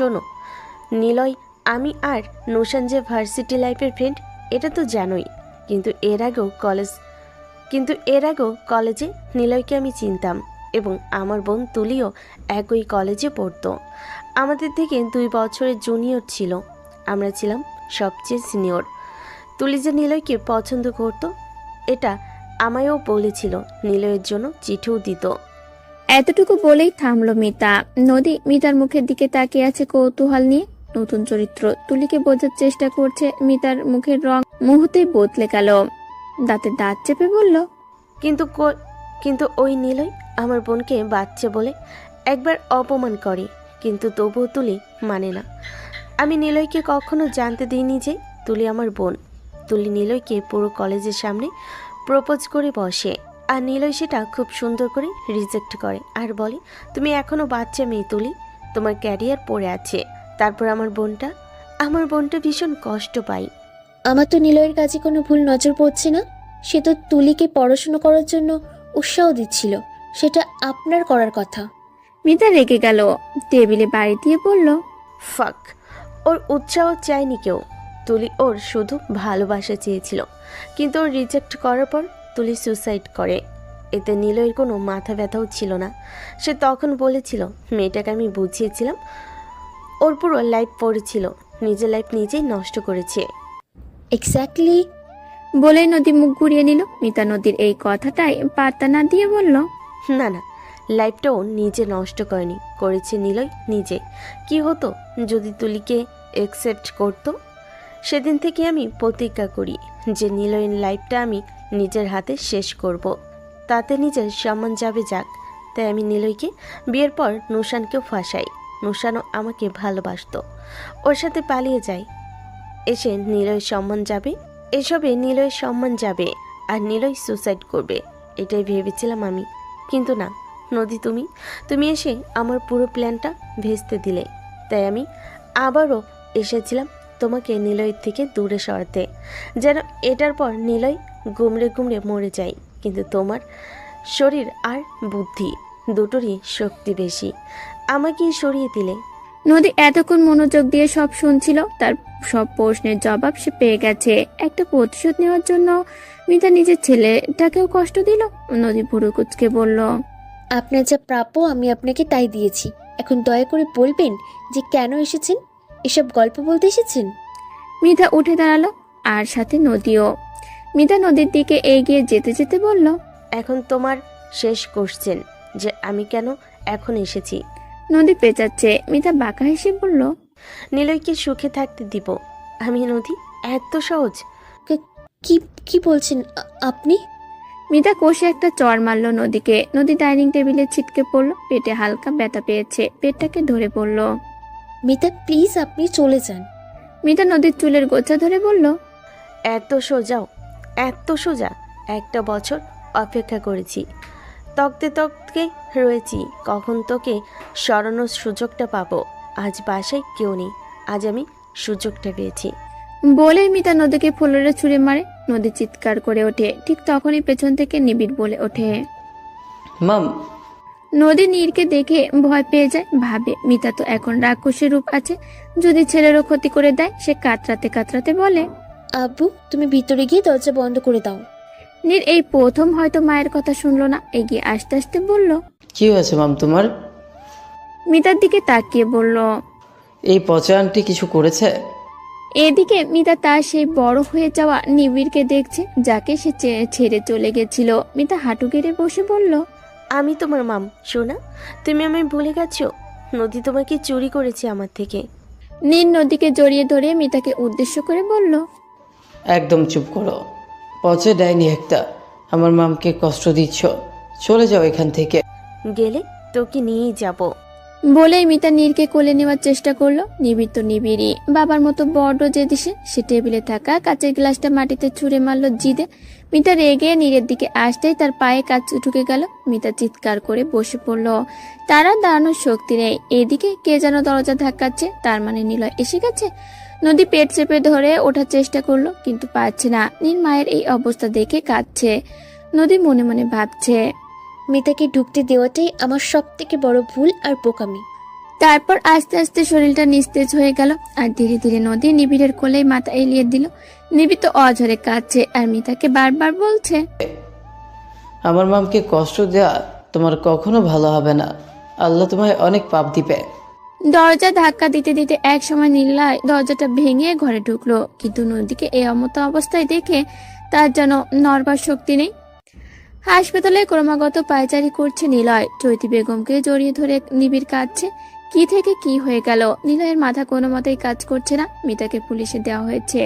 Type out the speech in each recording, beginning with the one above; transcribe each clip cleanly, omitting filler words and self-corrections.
শোনো নিলয়, আমি আর নোশান যে ভার্সিটি লাইফের ফ্রেন্ড এটা তো জানোই, কিন্তু এর আগেও কলেজে নিলয়কে আমি চিনতাম এবং আমার বোন তুলিও একই কলেজে পড়তো। আমাদের থেকে 2 বছরের জুনিয়র ছিল, আমরা ছিলাম সবচেয়ে সিনিয়র। তুলি যে নিলয়কে পছন্দ করতো এটা আমায়ও বলেছিল, নিলয়ের জন্য চিঠিও দিত। এতটুকু বলেই থামলো মিতা। নদী মিতার মুখের দিকে তাকিয়ে আছে কৌতূহল নিয়ে। নতুন চরিত্র তুলিকে বোঝার চেষ্টা করছে। মিতার মুখের রং মুহূর্তেই বদলে গেল। দাঁতে দাঁত চেপে বলল, কিন্তু ওই নিলয় আমার বোনকে বাচ্চা বলে একবার অপমান করে, কিন্তু তবুও তুলি মানে না। আমি নিলয়কে কখনো জানতে দিইনি যে তুলি আমার বোন। তুলি নিলয়কে পুরো কলেজের সামনে প্রপোজ করে বসে, আর নিলয় সেটা খুব সুন্দর করে রিজেক্ট করে আর বলে, তুমি এখনো বাচ্চা মেয়ে তুলি, তোমার ক্যারিয়ার পড়ে আছে। তারপর আমার বোনটা ভীষণ কষ্ট পায়। আমার তো নিলয়ের কাছে কোনো ভুল নজর পড়ছে না। সে তো তুলিকে পড়াশুনো করার জন্য উৎসাহ দিচ্ছিল, সেটা আপনার করার কথা। মিতা রেগে গেল, টেবিলে বাড়ি দিয়ে বলল, ফাক, ওর উৎসাহ চায়নি কেউ। তুলি ওর শুধু ভালোবাসা চেয়েছিল, কিন্তু ওর রিজেক্ট করার পর তুলি সুসাইড করে। এতে নিলয়ের কোনো মাথা ব্যথাও ছিল না। সে তখন বলেছিল, মেয়েটাকে আমি বুঝিয়েছিলাম, ওর পুরো লাইফ পড়েছিল, নিজের লাইফ নিজেই নষ্ট করেছে। এক্স্যাক্টলি। বলেই নদী মুখ ঘুরিয়ে নিল। মিতা নদীর এই কথাটাই পাত্তা না দিয়ে বলল, না, লাইফটাও নিজে নষ্ট করেছে নিলয় নিজে। কি হতো যদি তুলিকে অ্যাকসেপ্ট করতো? সেদিন থেকে আমি প্রতিজ্ঞা করি যে নিলয়ের লাইফটা আমি নিজের হাতে শেষ করব, তাতে নিজের সম্মান যাবে যাক। তাই আমি নিলয়কে বিয়ের পর নোশানকেও ফাঁসাই। নোশানও আমাকে ভালোবাসতো, ওর সাথে পালিয়ে যায়। এসবে নিলয়ের সম্মান যাবে আর নিলয় সুসাইড করবে, এটাই ভেবেছিলাম আমি। কিন্তু না নদী, তুমি এসে আমার পুরো প্ল্যানটা ভেস্তে দিলে। তাই আমি আবারও এসেছিলাম তোমাকে নিলয়ের থেকে দূরে সরাতে, যেন এটার পর নিলয় গুমড়ে মরে যায়। কিন্তু তোমার শরীর আর বুদ্ধি দুটোরই শক্তি বেশি, আমাকেই সরিয়ে দিলে। নদী এতক্ষণ মনোযোগ দিয়ে সব শুনছিল। তার সব প্রশ্নের জবাব সে পেয়ে গেছে। একটা প্রতিশোধ নেওয়ার জন্য মিতা নিজের ছেলেটাকেও কষ্ট দিল। নদী ভুরু কুচকে বলল, আপনার যা প্রাপ্য আমি আপনাকে তাই দিয়েছি। এখন দয়া করে বলবেন যে কেন এসেছেন, এসব গল্প বলতে এসেছেন? মিতা উঠে দাঁড়ালো, আর সাথে নদীও। মিতা নদীর দিকে এগিয়ে যেতে যেতে বলল, এখন তোমার শেষ কোশ্চেন যে আমি কেন এখন এসেছি। নদী পেঁচাচ্ছে। মিতা বাঁকা হেসে বলল, নিলয়কে সুখে থাকতে দিব আমি। নদী এত সহজ? কি কি বলছেন আপনি? মিতা কষে একটা চড় মারল নদীকে। নদী ডাইনিং টেবিলে ছিটকে পড়লো। পেটে হালকা ব্যথা পেয়েছে, পেটটাকে ধরে পড়ল। মিতা প্লিজ আপনি চলে যান। মিতা নদীর চুলের গোছা ধরে বলল, এত সোজা? একটা বছর অপেক্ষা করেছি, তকতে রয়েছি কখন তোকে সরানোর সুযোগটা পাবো। আজ বাসায় কেউ নেই, আজ আমি সুযোগটা পেয়েছি। বলেই মিতা নদীকে ফুলরে ছুঁড়ে মারে। নদী চিৎকার করে ওঠে। ঠিক তখনই পেছন থেকে নিবিড় বলে ওঠে, মাম। নদী নীরকে দেখে ভয় পেয়ে যায়। ভাবে মিতা তো এখন রাক্ষসের রূপ আছে, যদি ছেলেরও ক্ষতি করে দেয়। সে কাতরাতে বলে, আব্বু তুমি ভিতরে গিয়ে দরজা বন্ধ করে দাও। নীর এই প্রথম হয়তো মায়ের কথা শুনলো না। এগিয়ে আস্তে আস্তে বলল, কি হয়েছে মাম তোমার? মিতার দিকে তাকিয়ে বলল, এই পচা আন্টি কিছু করেছে? এদিকে মিতা তার সেই বড় হয়ে যাওয়া নিবিড়কে দেখছে, যাকে সে ছেড়ে চলে গেছিল। মিতা হাঁটু গেড়ে বসে বলল, আমি তোমার মাম সোনা, তুমি আমায় ভুলে গেছো? নদী তোমাকে চুরি করেছে আমার থেকে। নীর নদীকে জড়িয়ে ধরে মিতাকে উদ্দেশ্য করে বলল, একদম চুপ করো, পচে ডাইনি একটা, আমার মামকে কষ্ট দিচ্ছ, চলে যাও এখান থেকে। গেলে তোকে নিয়েই যাব। বলেই মিতা নীরকে কোলে নেওয়ার চেষ্টা করলো। নিবিড় তো নিবিড়ই, বাবার মতো বড় জেদিসে। সে টেবিলে থাকা কাচের গ্লাসটা মাটিতে ছুঁড়ে মারলো জিদে। মিতা রেগে নীরের দিকে আসতেই তার পায়ে কাচ ঢুকে গেল। মিতা চিৎকার করে বসে পড়ল। তারা দাঁড়ানোর শক্তি নেই। এদিকে কে যেন দরজা ধাক্কাচ্ছে, তার মানে নিলয় এসে গেছে। নদী পেট চেপে ধরে ওঠার চেষ্টা করলো, কিন্তু পারছে না। নীর মায়ের এই অবস্থা দেখে কাঁদছে। নদী মনে মনে ভাবছে, মিতাকে ঢুকতে দেওয়াটাই আমার সব থেকে বড় ভুল আর বোকামি। তারপর আস্তে আস্তে শরীরটা নিস্তেজ হয়ে গেল আর ধীরে ধীরে নদী নিবিড়ের কোলেই মাথা এলিয়ে দিল। নিবিড় তো অঝরে কাঁদছে আর মিতাকে বারবার বলছে, আমার মামকে কষ্ট দেওয়া তোমার কখনো ভালো হবে না। আল্লাহ তোমায় অনেক পাপ দিবে। দরজা ধাক্কা দিতে দিতে এক সময় নিলয় দরজাটা ভেঙে ঘরে ঢুকলো, কিন্তু নদীকে এই অমত অবস্থায় দেখে তার যেন নড়বার শক্তি নেই। হাসপাতালে ক্রমাগত পায়চারি করছে নিলয়। চৈতি বেগমকে জড়িয়ে ধরে নিবিড় কাঁদছে। কি থেকে কি হয়ে গেল, নিলয়ের মাথা কোনো মতেই কাজ করছে না। মিতাকে পুলিশে দেওয়া হয়েছে,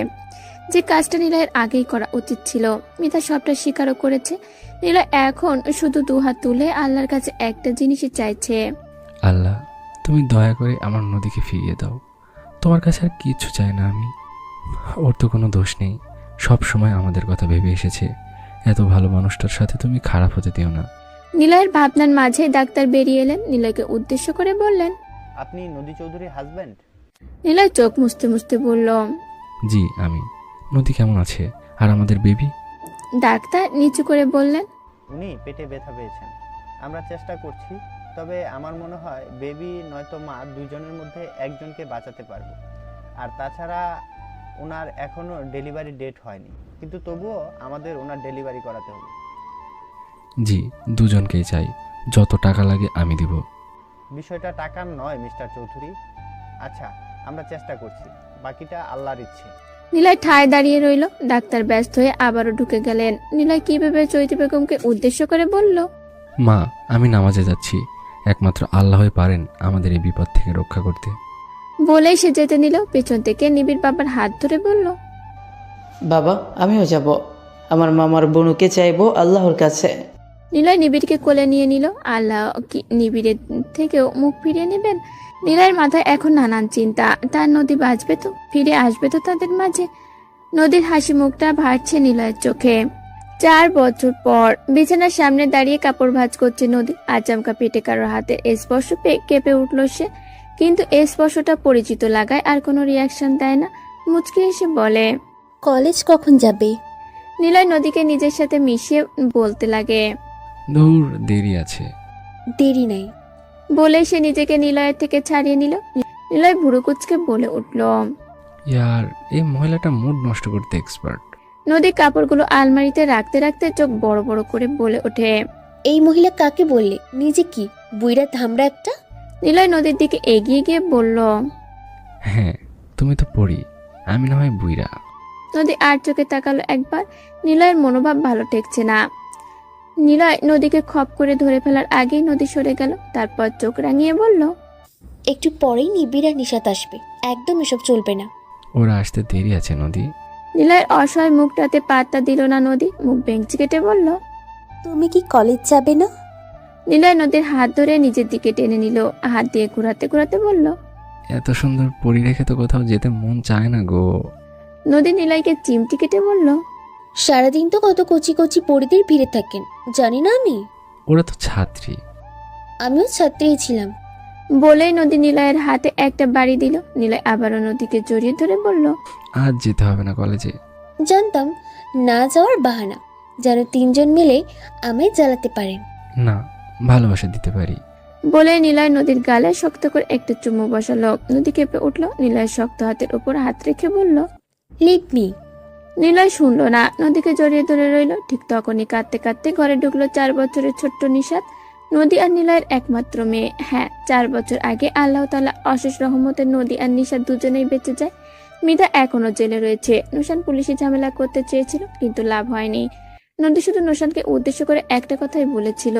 যে কাজটা নিলয়ের আগেই করা উচিত ছিল। মিতা সবটা স্বীকারও করেছে। নিলয় এখন শুধু দুহাত তুলে আল্লাহর কাছে একটা জিনিসই চাইছে, আল্লাহ, তুমি দয়া করে আমার নদীকে ফিরিয়ে দাও। তোমার কাছে আর কিচ্ছু চাই না আমি। ওর তো কোনো দোষ নেই, সব সময় আমাদের কথা ভেবে এসেছে। এত ভালো মানুষটার সাথে তুমি খারাপ হতে দিও না। নিলয়ের ভাবনার মাঝে ডাক্তার বেরিয়ে এলেন। নিলয়কে উদ্দেশ্য করে বললেন, আপনি নদী চৌধুরীর হাজবেন্ড? নিলয় চোখ মুছতে মুছতে বলল, জি আমি। নদী কেমন আছে আর আমাদের বেবি? ডাক্তার নিচু করে বললেন, উনি পেটে ব্যথা পেয়েছেন। আমরা চেষ্টা করছি, তবে আমার মনে হয় বেবি নয়তো মা দুইজনের মধ্যে একজনকে বাঁচাতে পারবে। আর তাছাড়া ওনার এখনো ডেলিভারি ডেট হয়নি, কিন্তু তবুও আমাদের ওনার ডেলিভারি করাতে হবে। জি, দুজনকেই চাই। যত টাকা লাগে আমি দিব। বিষয়টা টাকার নয় মিস্টার চৌধুরী। আচ্ছা, আমরা চেষ্টা করছি, বাকিটা আল্লাহর ইচ্ছে। নিলয় ঠায় দাঁড়িয়ে রইল। ডাক্তার ব্যস্ত হয়ে আবারও ঢুকে গেলেন। নিলয় কি ভেবে চৈতি বেগমকে উদ্দেশ্য করে বলল, মা, আমি নামাজে যাচ্ছি। একমাত্র আল্লাহই পারেন আমাদের এই বিপদ থেকে রক্ষা করতে। বলেই সে যেতে নিল। পেছন থেকে নিবিড় বাবার হাত ধরে বলল, বাবা, আমিও যাব। আমার মামার বনুকে চাইবো আল্লাহর কাছে। নিলয় নিবিড়কে কোলে নিয়ে নিল। আল্লাহ কি নিবিড়ের থেকেও মুখ ফিরিয়ে নেবেন? নিলয়ের মাথায় এখন নানান চিন্তা। তার নদী বাঁচবে তো, ফিরে আসবে তো তাদের মাঝে। নদীর হাসি মুখটা ভাসছে নিলয়ের চোখে। 4 বছর পর বিছানার সামনে দাঁড়িয়ে কাপড় ভাঁজ করছে নদী। আচমকা পেটে কারোর হাতের স্পর্শ পেয়ে কেঁপে উঠল সে, কিন্তু এই স্পর্শটা পরিচিত লাগায় আর কোনো রিয়াকশন দেয় না। মুচকি এসে বলে, কলেজ কখন যাবে? নিলয় নদীকে নিজের সাথে মিশিয়ে বলতে লাগে, দূর দেরি আছে। দেরি নাই। বলে সে নিজেকে নিলয়ের থেকে ছাড়িয়ে নিল। নিলয় ভুরু কুচকে বলে উঠল, ইয়ার, এই মহিলাটা মুড নষ্ট করতে এক্সপার্ট। নদী কাপড়গুলো আলমারিতে রাখতে রাখতে চোখ বড় বড় করে বলে ওঠে, এই মহিলা কাকে বললে? নিজে কি বুইড়া ধামড়া একটা? নিলয় নদীর দিকে এগিয়ে গিয়ে বলল, হ্যাঁ, তুমি তো পড়ি, আমি না হয় বুইরা। নদী আর চোখে তাকালো একবার। নিলয়ের মনোভাব ভালো ঠেকছে না। নিলয় নদীকে খপ করে ধরে ফেলার আগেই নদী সরে গেল। তারপর চোখ রাঙিয়ে বলল, একটু পরেই নিবিড় আর নিশাত আসবে, একদম এসব চলবে না। ওরা আসতে দেরি আছে নদী। নিলয়ের অসহায় মুখটাতে পাত্তা দিল না নদী। মুখ ভেঙচি কেটে বলল, তুমি কি কলেজ যাবে না? নিলয় নদীর হাত ধরে নিজের দিকে টেনে নিল। হাত দিয়ে ঘুরাতে ঘুরাতে বলল, এত সুন্দর পরি রেখে তো কোথাও যেতে মন চায় না গো। নদী নিলয়কে চিমটি কেটে বলল, সারাদিন তো কত কচি কচি পরিদের ভিড়ে থাকেন, জানি না আমি? ওরা তো ছাত্রী। আমিও ছাত্রীই ছিলাম। বলেই নদী নিলয়ের হাতে একটা বাড়ি দিল। নিলয় আবারও নদীকে জড়িয়ে ধরে বলল, আজ যেতে হবে না কলেজে। জানতাম না যাওয়ার বাহানা, যেন 3 জন মিলে আমায় জ্বালাতে পারেন। না, ভালোবাসা দিতে পারি। বলে নিলয় নদীর গালে শক্ত করে একটা চুমু বসালো। নদী কেঁপে উঠল। নিলয়ের শক্ত হাতের উপর হাত রেখে বলল, লিভ মি। নিলয় শুনল না, নদীকে জড়িয়ে ধরে রইল। ঠিক তখনই কাঁদতে কাঁদতে ঘরে ঢুকলো 4 বছরের ছোট্ট নিশাত, নদী আর নিলয়ের একমাত্র মেয়ে। হ্যাঁ, 4 বছর আগে আল্লাহ তাআলা অশেষ রহমতে নদী আর নিশাত দুজনেই বেঁচে যায়। মিতা এখনো জেলে রয়েছে। নুশান পুলিশি ঝামেলা করতে চেয়েছিল, কিন্তু লাভ হয়নি। নদী শুধু নুশানকে উদ্দেশ্য করে একটা কথাই বলেছিল,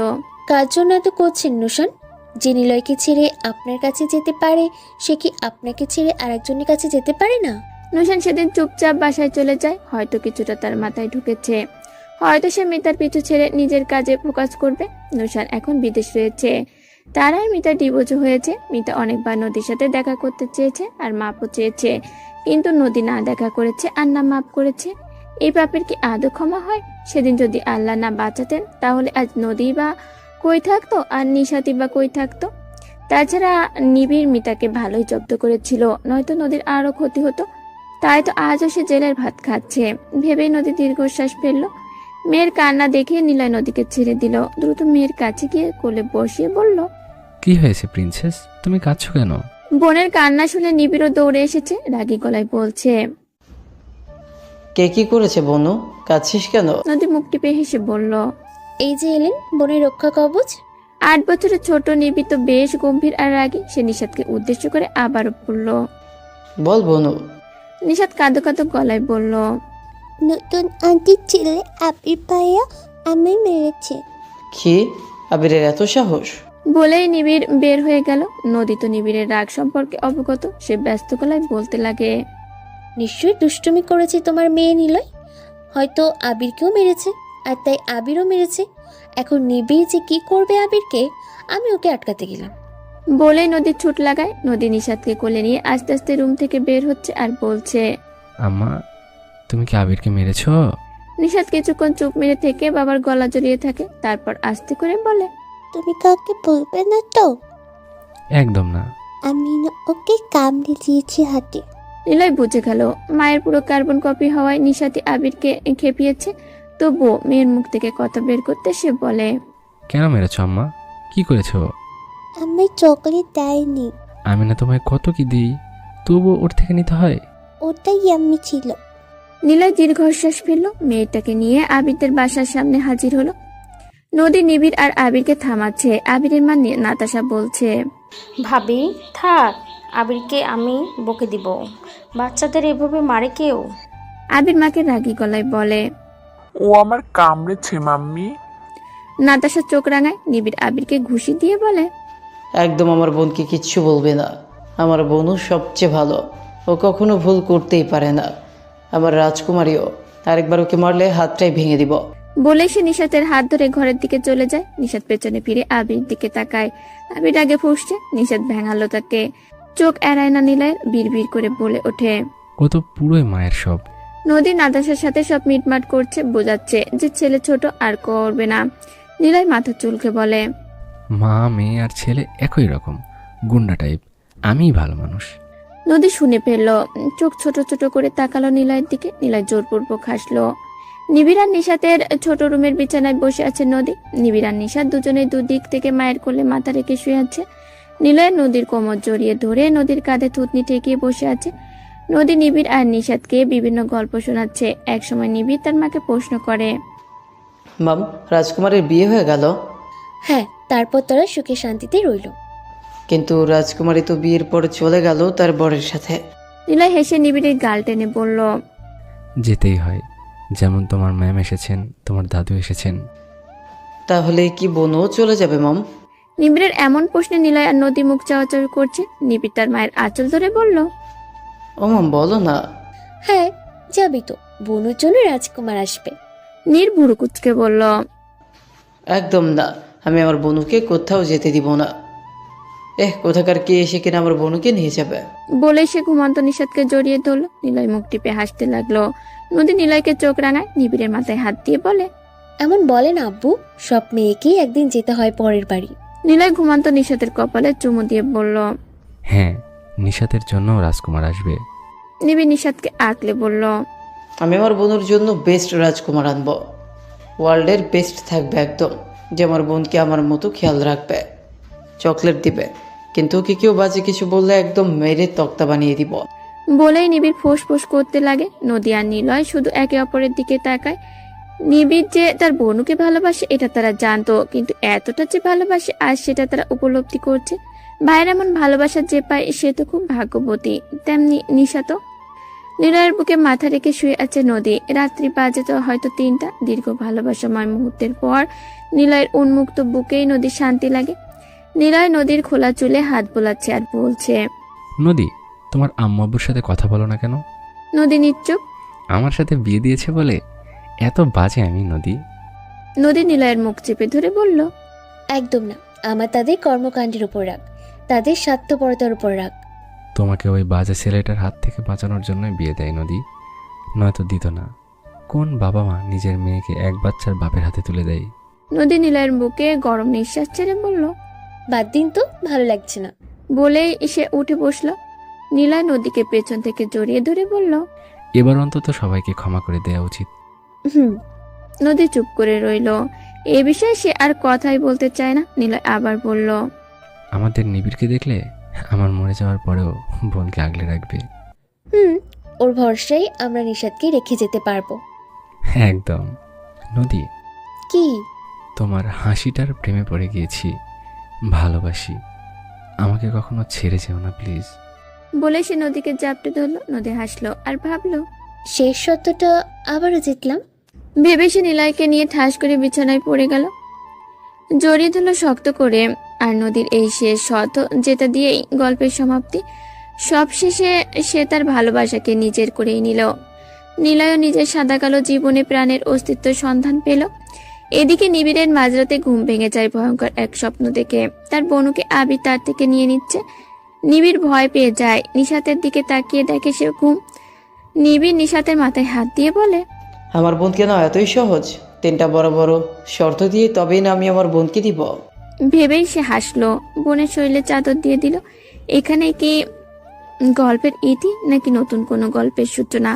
কার জন্য এত করছেন নুশান? যে নিলয়কে ছেড়ে আপনার কাছে যেতে পারে, সে কি আপনাকে ছেড়ে আরেকজনের কাছে যেতে পারে না? নুশান সেদিন চুপচাপ বাসায় চলে যায়। হয়তো কিছুটা তার মাথায় ঢুকেছে, হয়তো সে মিতার পিছু ছেড়ে নিজের কাজে ফোকাস করবে। নুশান এখন বিদেশ রয়েছে। তার আর মিতা ডিভোর্স হয়েছে। মিতা অনেকবার নদীর সাথে দেখা করতে চেয়েছে আর মাপও চেয়েছে, কিন্তু নদী না দেখা করেছে আর না মাপ করেছে। এই পাপের কি আদৌ ক্ষমা হয়? সেদিন যদি আল্লাহ না বাঁচাতেন, তাহলে আজ নদী বা কই থাকতো আর নিশাতি বা কই থাকতো? তাছাড়া নিবিড় মিতাকে ভালোই জব্দ করেছিল, নয়তো নদীর আরো ক্ষতি হতো। তাই তো আজও সে জেলের ভাত খাচ্ছে। ভেবেই নদী দীর্ঘশ্বাস ফেললো। মেয়ের কান্না দেখে নিলয় নদীকে ছেড়ে দিল। দ্রুত মেয়ের কাছে গিয়ে কোলে বসিয়ে বলল, কি হয়েছে প্রিন্সেস, তুমি কাঁদছো কেন? বোনের কান্না শুনে নিবিড়ও দৌড়ে এসেছে, রাগী গলায় বলছে। কে কি করেছে বনু? কাঁদছিস কেন? নদী মুখ টিপে হেসে বলল। এই যে এলেন বোনের রক্ষা কবচ। 8 বছরের ছোট নিবিড় তো বেশ গম্ভীর আর রাগী। সে নিশাদকে উদ্দেশ্য করে আবারও বলল। বল বনু। নিশাদ কাঁদো কাঁদো গলায় বলল। নতুন আন্টির ছেলে আবির ভাইয়া আমি মেরেছে। কি? আবিরের এত সাহস? বলেই নিবিড় বের হয়ে গেল। নদী তো নিবিড়ের রাগ সম্পর্কে অবগত। সে ব্যস্ত গলায় বলতে লাগে। নিশ্চয়ই দুষ্টুমি করেছে তোমার মেয়ে নিলয়, হয়তো আবিরকেও মেরেছে, আর তাই আবিরও মেরেছে। এখন নিবিড় যে কি করবে আবিরকে, আমি ওকে আটকাতে গেলাম। বলেই নদী ছুট লাগায়। নদী নিশাদকে কোলে নিয়ে আস্তে আস্তে রুম থেকে বের হচ্ছে আর বলছে। আম্মা, তুমি কি আবিরকে মেরেছো? নিশাদ কিছুক্ষণ চুপ মেরে থেকে বাবার গলা জড়িয়ে থাকে, তারপর আস্তে করে বলে। তুমি কাউকে বলবে না তো? একদম না। আমি না ওকে কামড়ে দিয়েছি হাতে। নিলয় বুঝে গেল মায়ের পুরো কার্বন কপি হওয়ায় নিশাতি আবিরকে খেপিয়েছে। তবুও মেয়ের মুখ থেকে কথা বের করতে সে বলে। কেন মেরেছো আম্মা? কি করেছো? আমি চকলেট দেয়নি, আমি না তোমায় কত কি দিই, তবুও ওর থেকে নিতে হয়? ওটাই আমি ছিল। নিলয় দীর্ঘশ্বাস ফেলল। মেয়েটাকে নিয়ে আবিরদের বাসার সামনে হাজির হলো। নদী নিবিড় আর আবিরকে থামাচ্ছে। আবিরের মা নাতাশা বলছে। ভাবি থাক, আবিরকে আমি বকে দিব, বাচ্চাদের এভাবে মারে কেউ? আবির মাকে রাগী গলায় বলে। ও আমার কামড়েছে মাম্মি। নাতাশা চোখ রাঙায়। নিবিড় আবিরকে ঘুষি দিয়ে বলে। একদম আমার বোনকে কিচ্ছু বলবে না। আমার বোনও সবচেয়ে ভালো, ও কখনো ভুল করতেই পারে না। আমার রাজকুমারীও, আরেকবার ওকে মারলে হাতটাই ভেঙে দিব। বলে সে নিশাতের হাত ধরে ঘরের দিকে চলে যায়। নিশাত পেছনে ফিরে আবির দিকে তাকায়। আবির আগে ফুঁসছে। নিশাত ভেঙালো তাকে। চোখ এড়ায় না নিলয়ের। বিড়বিড় করে বলে ওঠে। ও তো পুরোই মায়ের সব। নদী নাতাশার সাথে সব মিটমাট করছে, বোঝাচ্ছে যে ছেলে ছোট আর করবে না। নিলয় মাথা চুলকে বলে। মা মেয়ে আর ছেলে একই রকম, গুন্ডা টাইপ। আমিই ভালো মানুষ। নদী শুনে ফেলল। চোখ ছোট ছোট করে তাকালো নিলয়ের দিকে। নিলয় জোরপূর্বক হাসলো। নিবিড় আর নিশাতের ছোট রুমের বিছানায় বসে আছে নদী। নিবিড় আর নিশাত দুজনে দুদিক থেকে মায়ের কোলে মাথা রেখে শুয়ে আছে। নিলয় নদীর কোমর জড়িয়ে ধরে নদীর কাঁধে থুতনি ঠেকিয়ে বসে আছে। নদী নিবিড় আর নিশাতকে বিভিন্ন গল্প শোনাচ্ছে। একসময় নিবিড় তার মাকে প্রশ্ন করে। মাম, রাজকুমারের বিয়ে হয়ে গেল? হ্যাঁ, তারপর তারা সুখে শান্তিতে রইল। কিন্তু রাজকুমারী তো বিয়ের পর চলে গেল তার বরের সাথে। নিলয় হেসে নিবিড়ের গাল টেনে বলল। যেতেই হয়, যেমন তোমার ম্যাম এসেছেন, তোমার দাদু এসেছেন। তাহলে কি বোনও চলে যাবে মাম? নিবিড়ের এমন প্রশ্নে নিলয় আর নদী মুখ চাওয়াচাওয়ি করছে। নিবিড় তার মায়ের আঁচল ধরে বলল। ও মাম, বলো না। হ্যাঁ যাবি তো, বোনের জন্য রাজকুমার আসবে। নীর ভুরু কুচকে বলল। একদম না, আমি আমার বোনুকে কোথাও যেতে দিব না। কোথাকার কে এসে কিনা আমার বোনুকে নিয়ে যাবে? বলে সে ঘুমন্ত নিষাদকে জড়িয়ে ধরলো। নিলয় মুখ টিপে হাসতে লাগলো। নদী নিলয়কে চোখ রাঙায়। নিবিড়ের মাথায় হাত দিয়ে বলে। এমন বলেন আব্বু, সব মেয়েকেই একদিন যেতে হয় পরের বাড়ি। নিলয় ঘুমন্ত নিষাদের কপালে চুমু দিয়ে বলল। হ্যাঁ, নিশাতের জন্য রাজকুমার আসবে। নিবিড় নিষাদকে আঁকলে বলল। আমি আমার বোনের জন্য বেস্ট রাজকুমার আনবো, ওয়ার্ল্ডের বেস্ট থাকবে একদম, যে আমার বোনকে আমার মতো খেয়াল রাখবে, চকলেট দিবে, কিন্তু ওকে কেউ বাজে কিছু বললে একদম মেরে তক্তা বানিয়ে দিব। বলেই নিবিড় ফোঁস ফোঁস করতে লাগে। নদী আর নিলয় শুধু একে অপরের দিকে তাকায়। নিবিড় যে তার বোনকে ভালোবাসে এটা তারা জানতো, কিন্তু এতটা যে ভালোবাসে আজ সেটা তারা উপলব্ধি করছে। ভাইয়ের এমন ভালোবাসা যে পায় সে তো খুব ভাগ্যবতী। তেমনি নিশাত। নিলয়ের বুকে মাথা রেখে শুয়ে আছে নদী। রাত্রি বাজে তো হয়তো 3টা। দীর্ঘ ভালোবাসাময় মুহূর্তের পর নিলয়ের উন্মুক্ত বুকেই নদীর শান্তি লাগে। নিলয় নদীর খোলা চুলে হাত বোলাচ্ছে আর বলছে। নদী, তোমার আম্মু আব্বুর সাথে কথা বলো না কেন? নদী নিশ্চুপ। আমার সাথে বিয়ে দিয়েছে বলে এত বাজে আমি? নদী নিলয়ের মুখ চেপে ধরে বলল। একদম না, আমার তাদের কর্মকাণ্ডের উপর রাগ, তাদের স্বার্থপরতার উপর রাগ। তোমাকে ওই বাজে ছেলেটার হাত থেকে বাঁচানোর জন্যই বিয়ে দেয় নদী, নয়তো দিত না। কোন বাবা মা নিজের মেয়েকে এক বাচ্চার বাপের হাতে তুলে দেয়? নদী নিলয়ের বুকে গরম নিঃশ্বাস ছেড়ে বলল। বাদ দিন তো, ভালো লাগছে না। বলেই সে উঠে বসল। নিলয় নদীকে পেছন থেকে জড়িয়ে ধরে বলল। এবার অন্তত সবাইকে ক্ষমা করে দেওয়া উচিত। নদী চুপ করে রইল। এ বিষয়ে সে আর কথাই বলতে চায় না। নিলয় আবার বলল। আমাদের নিবিড়কে দেখলে আমার মরে যাওয়ার পরেও বোনকে আগলে রাখবে। ওর ভরসায় আমরা নিশাদকে রেখে যেতে পারবো। একদম। নদী, কি? তোমার হাসিটার প্রেমে পড়ে গিয়েছি, ভালোবাসি। আমাকে কখনো ছেড়ে যেও না প্লিজ। বলে সে নদীকে জাপটে ধরলো। নদী হাসলো আর ভাবলো। শেষ সত্যটা আবারও জিতলাম। ভেবে সে নিলয়কে নিয়ে ঠাস করে বিছানায় পড়ে গেল, জড়িয়ে ধরল শক্ত করে। আর নদীর এই শেষ শত যেটা দিয়েই গল্পের সমাপ্তি। সবশেষে সে তার ভালোবাসাকে নিজের করেই নিল। নিলয়ও নিজের সাদা কালো জীবনে প্রাণের অস্তিত্ব সন্ধান পেল। এদিকে নিবিড়ের মাঝরাতে ঘুম ভেঙে যায় ভয়ঙ্কর এক স্বপ্ন দেখে। তার বনুকে আবির তার থেকে নিয়ে নিচ্ছে। নিবিড় ভয় পেয়ে যায়, নিশাতের দিকে তাকিয়ে দেখে সে ঘুম। নিবিড় নিশাতের মাথায় হাত দিয়ে বলে, আমার বোনকে না এতই সহজ? 3টা বড় বড় শর্ত দিয়ে তবেই না আমি আমার বোনকে দিব? ভেবেই সে হাসলো। বোনের শরীরে চাদর দিয়ে দিল। এখানে কি গল্পের ইতি নাকি নতুন কোনো গল্পের সূচনা?